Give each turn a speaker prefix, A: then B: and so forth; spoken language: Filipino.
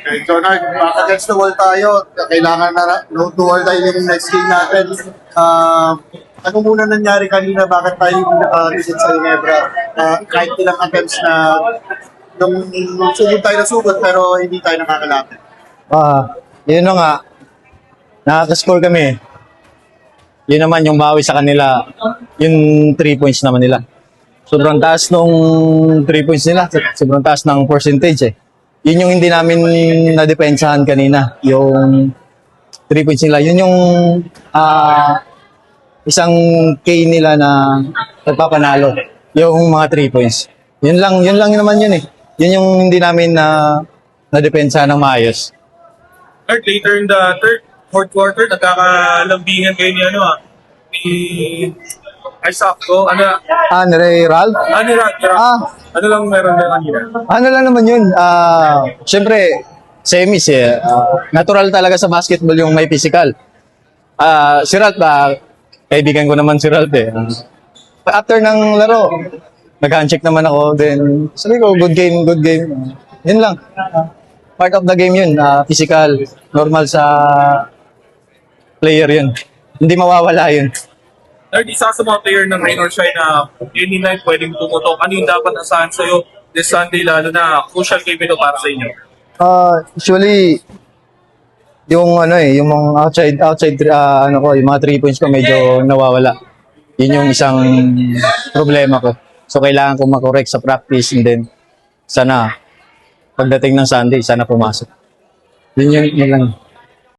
A: Okay, so Nard, back against the wall tayo. Kailangan na no to or die yung next game natin. Ano muna nangyari kanina? Bakit tayo hindi nakakisit sa Ginebra? Kahit ilang attempts na nung sugod tayo na sugod pero hindi tayo nakakalapit.
B: Yun na nga. Nakaka-score kami. Yun naman yung bawi sa kanila. Yung 3 points naman nila. Sobrang taas nung 3 points nila. Sobrang taas ng percentage eh. Yun yung hindi namin nadepensahan kanina. Yung 3 points nila. Yun yung isang K nila na nagpapanalo. Yung mga 3 points. Yun lang naman yun eh. Yun yung hindi namin nadepensahan ng maayos.
C: Third, later in the fourth quarter, nagkakalambingan kayo ni Isaac ko.
B: Ni Ray Ralph?
C: Ni Ralph. Ano lang meron na kanina?
B: Ano lang naman yun. Siyempre, semis eh. Natural talaga sa basketball yung may physical. Si Ralph, kaibigan ko naman si Ralph eh. After ng laro, nag-handshake naman ako. Then, sabi ko, good game, good game. Yun lang. Part of the game yun. Physical, normal sa player yun. Hindi mawawala yun.
C: Third, isa sa mga player ng Rain or Shine na any night pwedeng tumutok. Ano yung dapat asahan sa'yo this Sunday, lalo na crucial game ito para sa inyo?
B: Usually, yung yung mga outside yung mga 3 points ko medyo nawawala. Yun yung isang problema ko. So kailangan ko makorek sa practice and then sana pagdating ng Sunday sana pumasok. Yun lang.